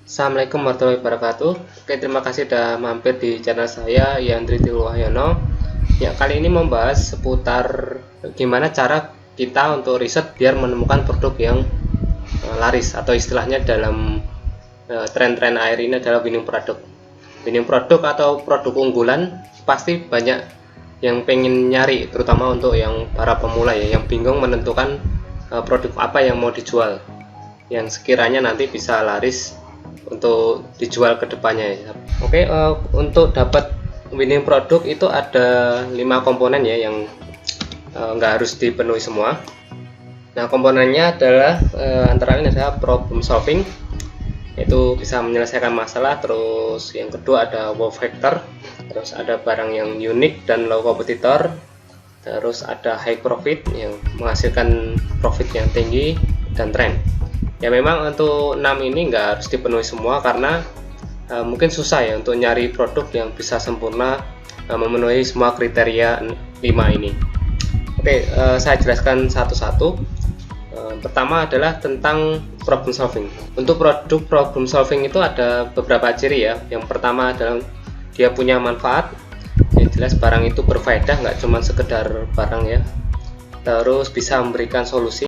Assalamualaikum warahmatullahi wabarakatuh. Oke, terima kasih sudah mampir di channel saya, Yandri Tiluwahyono. Ya, kali ini membahas seputar gimana cara kita untuk riset biar menemukan produk yang laris, atau istilahnya dalam tren-tren air ini adalah winning product. Winning product atau produk unggulan pasti banyak yang pengen nyari, terutama untuk yang para pemula ya, yang bingung menentukan produk apa yang mau dijual, yang sekiranya nanti bisa laris untuk dijual ke depannya ya. Oke, untuk dapat winning product itu ada 5 komponen ya, yang nggak harus dipenuhi semua. Nah, komponennya adalah antara lain adalah problem solving, itu bisa menyelesaikan masalah. Terus yang kedua ada wow factor, terus ada barang yang unik dan low competitor, terus ada high profit yang menghasilkan profit yang tinggi, dan trend. Ya, memang untuk 6 ini nggak harus dipenuhi semua karena mungkin susah ya untuk nyari produk yang bisa sempurna memenuhi semua kriteria 5 ini. Oke, saya jelaskan satu-satu. Pertama adalah tentang problem solving. Untuk produk problem solving itu ada beberapa ciri ya. Yang pertama adalah dia punya manfaat. Yang jelas barang itu berfaedah, nggak cuma sekedar barang ya. Terus bisa memberikan solusi.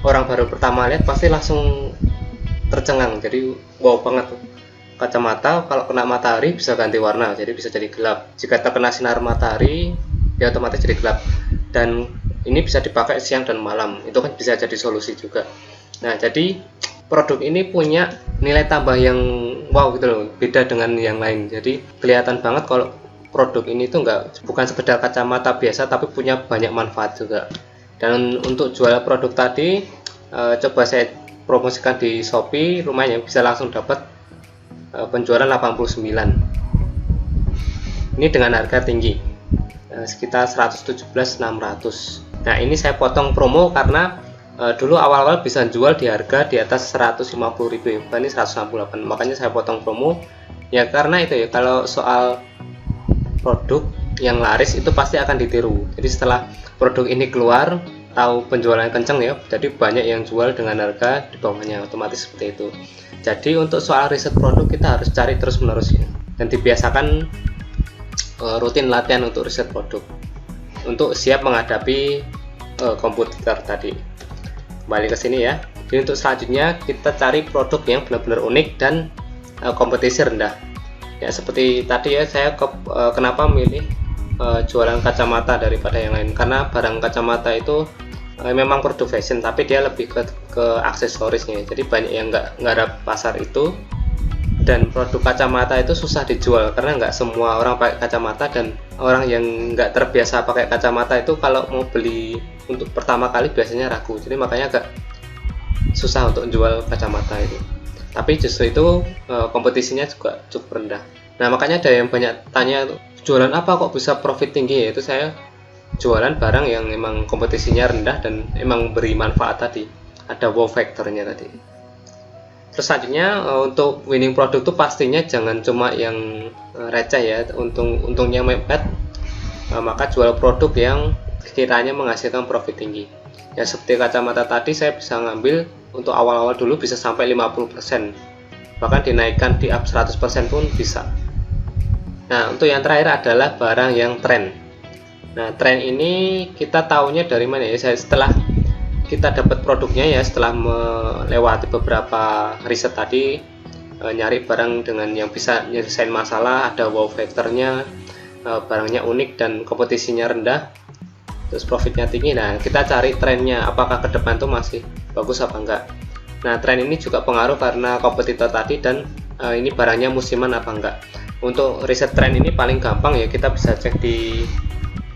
Orang baru pertama lihat pasti langsung tercengang, jadi wow banget. Kacamata kalau kena matahari bisa ganti warna, jadi bisa jadi gelap. Jika terkena sinar matahari ya otomatis jadi gelap, dan ini bisa dipakai siang dan malam, itu kan bisa jadi solusi juga. Nah, jadi produk ini punya nilai tambah yang wow gitu loh, beda dengan yang lain. Jadi kelihatan banget kalau produk ini tuh bukan sekedar kacamata biasa, tapi punya banyak manfaat juga. Dan untuk jual produk tadi, coba saya promosikan di Shopee, lumayan bisa langsung dapat penjualan 89. Ini dengan harga tinggi, sekitar 117.600. Nah, ini saya potong promo karena dulu awal-awal bisa jual di harga di atas 150.000, ini 168, makanya saya potong promo ya. Karena itu ya, kalau soal produk yang laris itu pasti akan ditiru. Jadi setelah produk ini keluar, tahu penjualan kenceng ya, jadi banyak yang jual dengan harga di bawahnya, otomatis seperti itu. Jadi untuk soal riset produk kita harus cari terus menerus ya, dan dibiasakan rutin latihan untuk riset produk untuk siap menghadapi kompetitor tadi. Kembali ke sini ya. Jadi untuk selanjutnya kita cari produk yang benar-benar unik dan kompetisi rendah. Ya, seperti tadi ya, saya kenapa milih jualan kacamata daripada yang lain, karena barang kacamata itu memang produk fashion, tapi dia lebih ke aksesorisnya. Jadi banyak yang nggak ada pasar itu. Dan produk kacamata itu susah dijual karena nggak semua orang pakai kacamata, dan orang yang nggak terbiasa pakai kacamata itu kalau mau beli untuk pertama kali biasanya ragu. Jadi makanya agak susah untuk jual kacamata itu. Tapi justru itu kompetisinya juga cukup rendah. Nah makanya ada yang banyak tanya, jualan apa kok bisa profit tinggi? Yaitu saya jualan barang yang memang kompetisinya rendah dan emang beri manfaat tadi, ada wow factornya tadi. Terus selanjutnya untuk winning produk itu pastinya jangan cuma yang receh ya, untungnya mepet, maka jual produk yang sekiranya menghasilkan profit tinggi. Ya seperti kacamata tadi, saya bisa ngambil untuk awal-awal dulu bisa sampai 50%, bahkan dinaikkan di up 100% pun bisa. Nah untuk yang terakhir adalah barang yang tren. Nah tren ini kita tahunya dari mana ya? Setelah kita dapat produknya ya, setelah melewati beberapa riset tadi, nyari barang dengan yang bisa nyelesain masalah, ada wow factornya, barangnya unik dan kompetisinya rendah, terus profitnya tinggi. Nah kita cari trennya, apakah ke depan tuh masih bagus apa enggak. Nah tren ini juga pengaruh karena kompetitor tadi, dan ini barangnya musiman apa enggak. Untuk riset tren ini paling gampang ya, kita bisa cek di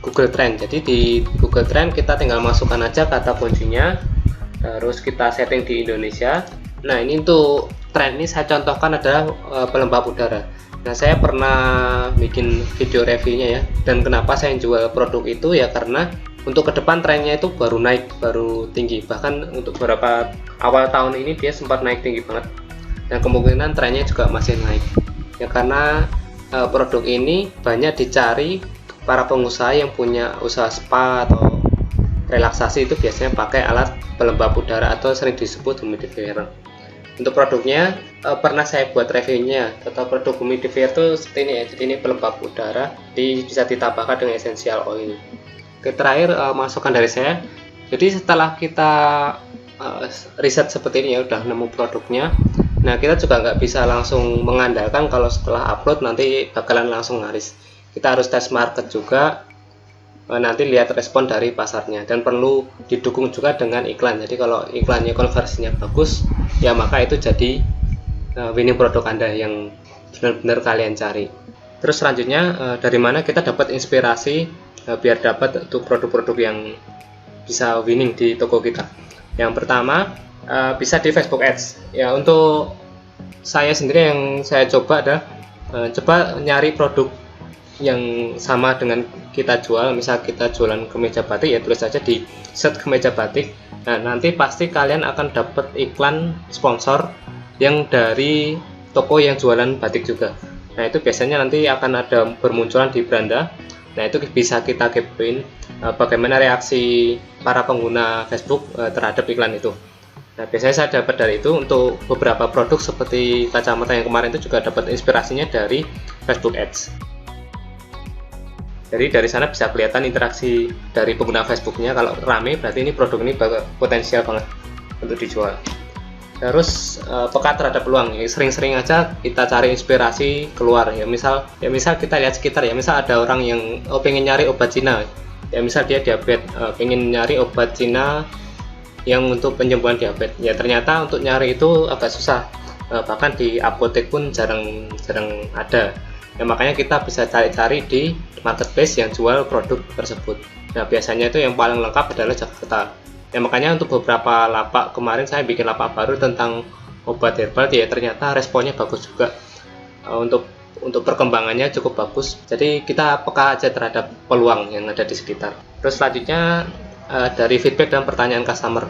Google Trend. Jadi di Google Trend kita tinggal masukkan aja kata kuncinya, terus kita setting di Indonesia. Nah ini untuk tren ini saya contohkan adalah pelembab udara. Nah saya pernah bikin video reviewnya ya, dan kenapa saya jual produk itu ya karena untuk ke depan trennya itu baru naik, baru tinggi. Bahkan untuk beberapa awal tahun ini dia sempat naik tinggi banget, dan kemungkinan trennya juga masih naik ya, karena produk ini banyak dicari para pengusaha yang punya usaha spa atau relaksasi, itu biasanya pakai alat pelembab udara atau sering disebut humidifier. Untuk produknya pernah saya buat reviewnya. Total produk humidifier itu seperti ini ya, jadi ini pelembab udara, bisa ditambahkan dengan essential oil. Oke, terakhir masukan dari saya. Jadi setelah kita riset seperti ini ya, udah nemu produknya, nah kita juga nggak bisa langsung mengandalkan kalau setelah upload nanti bakalan langsung laris. Kita harus tes market juga, nanti lihat respon dari pasarnya, dan perlu didukung juga dengan iklan. Jadi kalau iklannya konversinya bagus ya, maka itu jadi winning produk Anda yang benar-benar kalian cari. Terus selanjutnya dari mana kita dapat inspirasi biar dapat tuh produk-produk yang bisa winning di toko kita. Yang pertama bisa di Facebook Ads ya. Untuk saya sendiri yang saya coba adalah coba nyari produk yang sama dengan kita jual. Misal kita jualan kemeja batik ya, tulis saja di set kemeja batik. Nah nanti pasti kalian akan dapat iklan sponsor yang dari toko yang jualan batik juga. Nah itu biasanya nanti akan ada bermunculan di beranda. Nah itu bisa kita kepoin bagaimana reaksi para pengguna Facebook terhadap iklan itu. Nah biasanya saya dapat dari itu. Untuk beberapa produk seperti kacamata yang kemarin itu juga dapat inspirasinya dari Facebook Ads. Jadi dari sana bisa kelihatan interaksi dari pengguna Facebooknya. Kalau rame berarti ini produk ini potensial banget untuk dijual. Terus peka terhadap peluang ya, sering-sering aja kita cari inspirasi keluar ya. Misal kita lihat sekitar ya, misal ada orang yang pengen nyari obat Cina ya, misal dia diabetes, pengen nyari obat Cina yang untuk penyembuhan diabetes ya, ternyata untuk nyari itu agak susah, bahkan di apotek pun jarang ada ya. Makanya kita bisa cari-cari di marketplace yang jual produk tersebut. Nah biasanya itu yang paling lengkap adalah Jakarta ya. Makanya untuk beberapa lapak kemarin saya bikin lapak baru tentang obat herbal ya, ternyata responnya bagus juga. Untuk perkembangannya cukup bagus. Jadi kita peka aja terhadap peluang yang ada di sekitar. Terus selanjutnya dari feedback dan pertanyaan customer.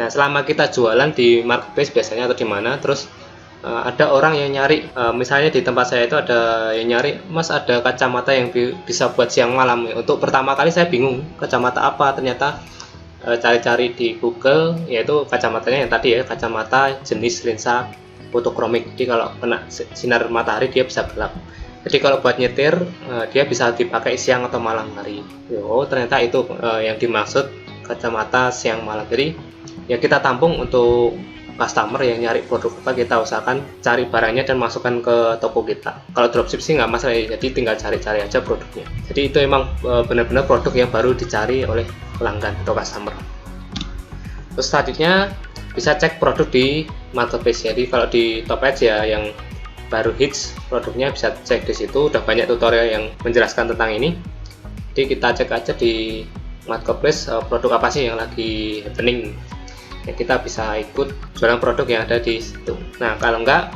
Nah selama kita jualan di marketplace biasanya atau di mana, terus ada orang yang nyari, misalnya di tempat saya itu ada yang nyari, Mas ada kacamata yang bisa buat siang malam ya. Untuk pertama kali saya bingung kacamata apa, ternyata cari-cari di Google, yaitu kacamatanya yang tadi ya, kacamata jenis lensa fotokromik. Jadi kalau kena sinar matahari dia bisa gelap. Jadi kalau buat nyetir dia bisa dipakai siang atau malam hari. Oh ternyata itu yang dimaksud kacamata siang malam. Jadi ya kita tampung untuk customer yang nyari produk apa, kita usahakan cari barangnya dan masukkan ke toko kita. Kalau dropship sih nggak masalah ya, jadi tinggal cari-cari aja produknya. Jadi itu emang benar-benar produk yang baru dicari oleh pelanggan atau customer. Terus selanjutnya bisa cek produk di marketplace. Jadi kalau di Top Ads ya yang baru hits produknya bisa cek di situ, udah banyak tutorial yang menjelaskan tentang ini. Jadi kita cek aja di marketplace produk apa sih yang lagi happening. Ya, kita bisa ikut jualan produk yang ada di situ. Nah, kalau enggak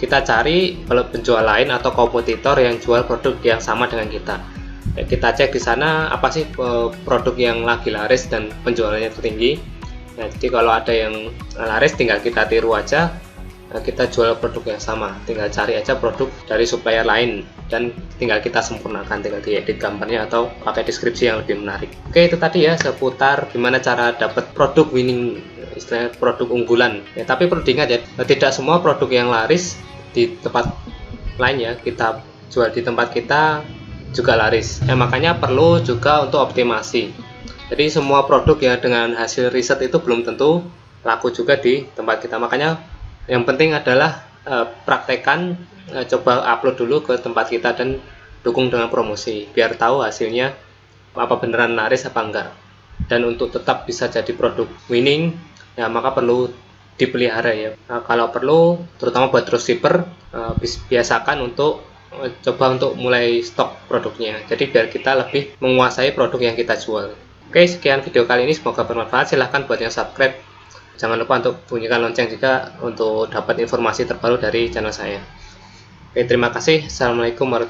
kita cari kalau penjual lain atau kompetitor yang jual produk yang sama dengan kita. Ya, kita cek di sana apa sih produk yang lagi laris dan penjualannya tertinggi. Nah, jadi kalau ada yang laris tinggal kita tiru aja, kita jual produk yang sama, tinggal cari aja produk dari supplier lain dan tinggal kita sempurnakan, tinggal diedit gambarnya atau pakai deskripsi yang lebih menarik. Oke, itu tadi ya seputar gimana cara dapat produk winning, istilahnya produk unggulan ya. Tapi perlu diingat ya, tidak semua produk yang laris di tempat lain ya kita jual di tempat kita juga laris ya, makanya perlu juga untuk optimasi. Jadi semua produk yang dengan hasil riset itu belum tentu laku juga di tempat kita. Makanya yang penting adalah praktekkan, coba upload dulu ke tempat kita dan dukung dengan promosi biar tahu hasilnya apa beneran laris apa enggak. Dan untuk tetap bisa jadi produk winning ya maka perlu dipelihara ya. Kalau perlu terutama buat dropshipper biasakan untuk coba untuk mulai stok produknya. Jadi biar kita lebih menguasai produk yang kita jual. Oke, sekian video kali ini, semoga bermanfaat. Silahkan buat yang subscribe. Jangan lupa untuk bunyikan lonceng juga untuk dapat informasi terbaru dari channel saya. Oke, terima kasih. Assalamualaikum warahmatullahi wabarakatuh.